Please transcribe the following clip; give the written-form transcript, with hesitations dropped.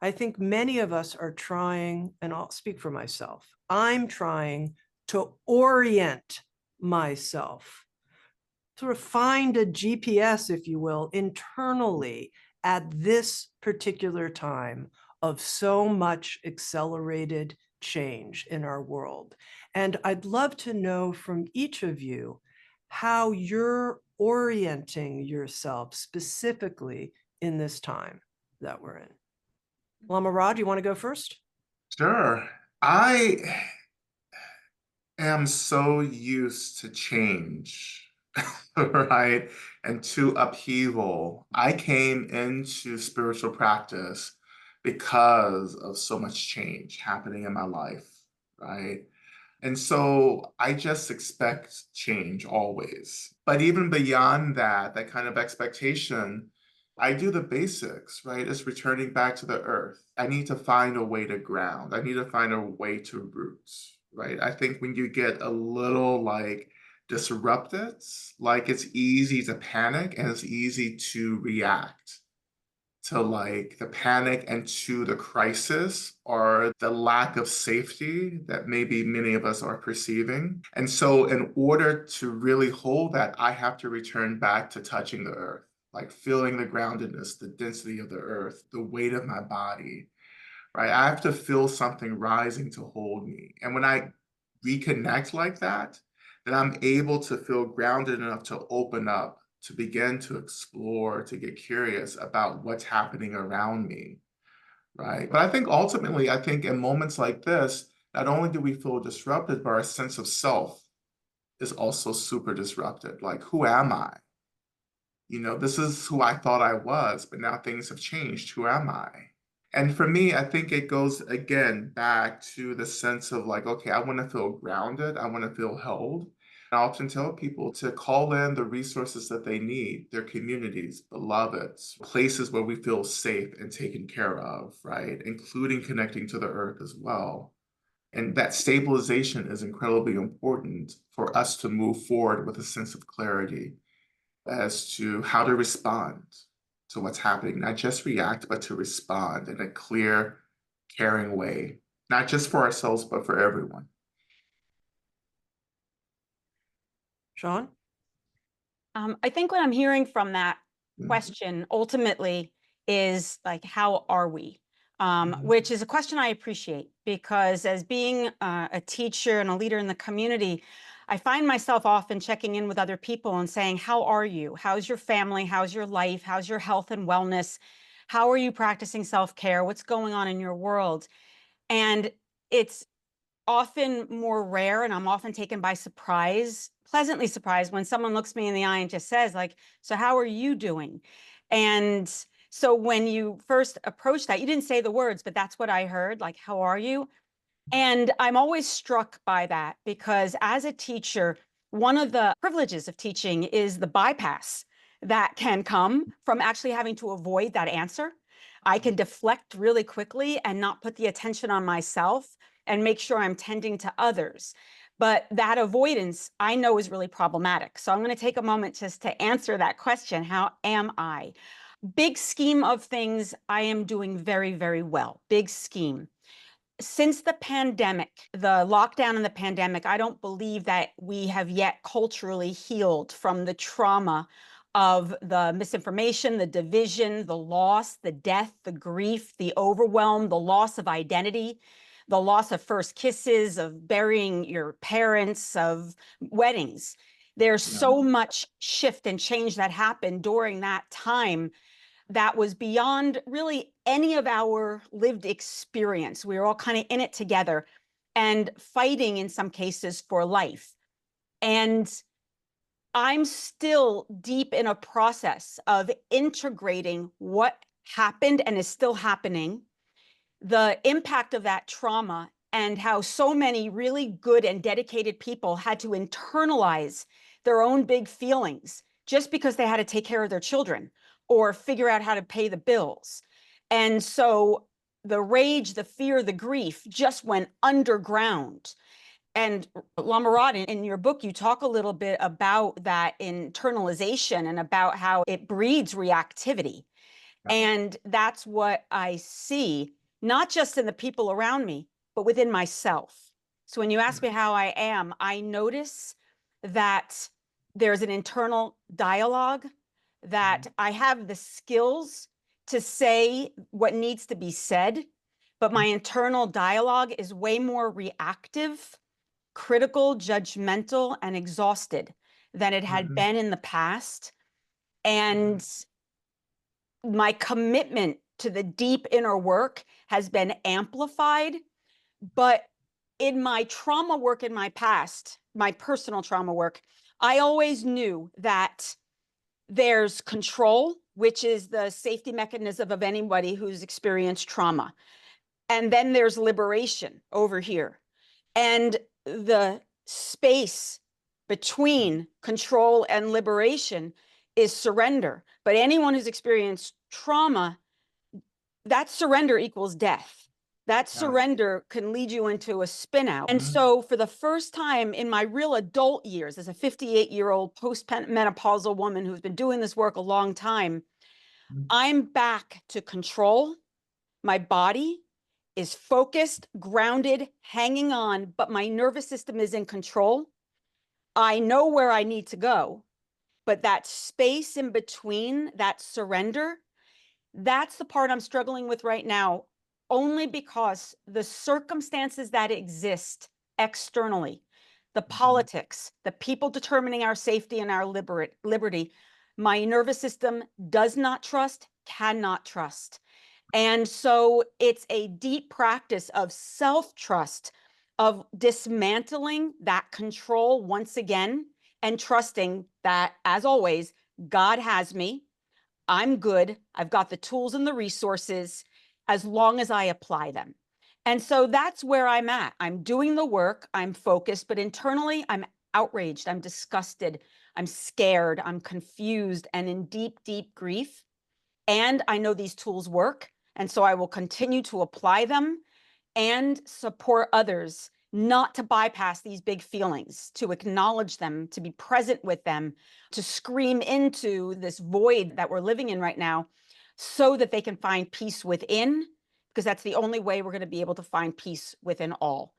I think many of us are trying, and I'll speak for myself, I'm trying to orient myself, sort of find a GPS, if you will, internally at this particular time of so much accelerated change in our world. And I'd love to know from each of you how you're orienting yourself specifically in this time that we're in. Lama Rod, you want to go first? Sure. I am so used to change, right? And to upheaval. I came into spiritual practice because of so much change happening in my life, right? And so I just expect change always. But even beyond that, that kind of expectation, I do the basics, right? It's returning back to the earth. I need to find a way to ground. I need to find a way to roots, right? I think when you get a little like disrupted, like it's easy to panic and it's easy to react to like the panic and to the crisis or the lack of safety that maybe many of us are perceiving. And so, in order to really hold that, I have to return back to touching the earth, like feeling the groundedness, the density of the earth, the weight of my body, right? I have to feel something rising to hold me. And when I reconnect like that, then I'm able to feel grounded enough to open up, to begin to explore, to get curious about what's happening around me, right? But I think ultimately, I think in moments like this, not only do we feel disrupted, but our sense of self is also super disrupted. Like, who am I? You know, this is who I thought I was, but now things have changed. Who am I? And for me, I think it goes again back to the sense of like, okay, I want to feel grounded. I want to feel held. I often tell people to call in the resources that they need, their communities, beloveds, places where we feel safe and taken care of, right? Including connecting to the earth as well. And that stabilization is incredibly important for us to move forward with a sense of clarity as to how to respond to what's happening, not just react, but to respond in a clear, caring way, not just for ourselves, but for everyone. Sean? I think what I'm hearing from that Mhm. question ultimately is like, how are we? Which is a question I appreciate because as being a teacher and a leader in the community, I find myself often checking in with other people and saying, how are you? How's your family? How's your life? How's your health and wellness? How are you practicing self-care? What's going on in your world? And it's often more rare, and I'm often taken by surprise, pleasantly surprised, when someone looks me in the eye and just says, like, so how are you doing? And so when you first approached that, you didn't say the words, but that's what I heard, like, how are you? And I'm always struck by that because as a teacher, one of the privileges of teaching is the bypass that can come from actually having to avoid that answer. I can deflect really quickly and not put the attention on myself and make sure I'm tending to others. But that avoidance I know is really problematic. So I'm going to take a moment just to answer that question. How am I? Big scheme of things, I am doing very, very well. Big scheme. Since the pandemic, the lockdown and the pandemic, I don't believe that we have yet culturally healed from the trauma of the misinformation, the division, the loss, the death, the grief, the overwhelm, the loss of identity, the loss of first kisses, of burying your parents, of weddings. There's Yeah. so much shift and change that happened during that time that was beyond really any of our lived experience. We were all kind of in it together and fighting in some cases for life. And I'm still deep in a process of integrating what happened and is still happening, the impact of that trauma, and how so many really good and dedicated people had to internalize their own big feelings just because they had to take care of their children or figure out how to pay the bills. And so the rage, the fear, the grief just went underground. And Lamarad, in your book, you talk a little bit about that internalization and about how it breeds reactivity. Yeah. And that's what I see, not just in the people around me, but within myself. So when you ask me how I am, I notice that there's an internal dialogue, that I have the skills to say what needs to be said, but my internal dialogue is way more reactive, critical, judgmental, and exhausted than it had Mhm. been in the past. And my commitment to the deep inner work has been amplified. But in my trauma work in my past, my personal trauma work, I always knew that there's control, which is the safety mechanism of anybody who's experienced trauma. And then there's liberation over here. And the space between control and liberation is surrender. But anyone who's experienced trauma, that surrender equals death. That Yeah. surrender can lead you into a spin out. And Mhm. so for the first time in my real adult years, as a 58-year-old post-menopausal woman who's been doing this work a long time, Mhm. I'm back to control. My body is focused, grounded, hanging on, but my nervous system is in control. I know where I need to go, but that space in between, that surrender, that's the part I'm struggling with right now, only because the circumstances that exist externally, the politics, the people determining our safety and our liberty, my nervous system does not trust, cannot trust. And so it's a deep practice of self-trust, of dismantling that control once again, and trusting that, as always, God has me. I'm good. I've got the tools and the resources as long as I apply them. And so that's where I'm at. I'm doing the work, I'm focused, but internally I'm outraged, I'm disgusted, I'm scared, I'm confused, and in deep, deep grief. And I know these tools work. And so I will continue to apply them and support others not to bypass these big feelings, to acknowledge them, to be present with them, to scream into this void that we're living in right now so that they can find peace within, because that's the only way we're going to be able to find peace within all.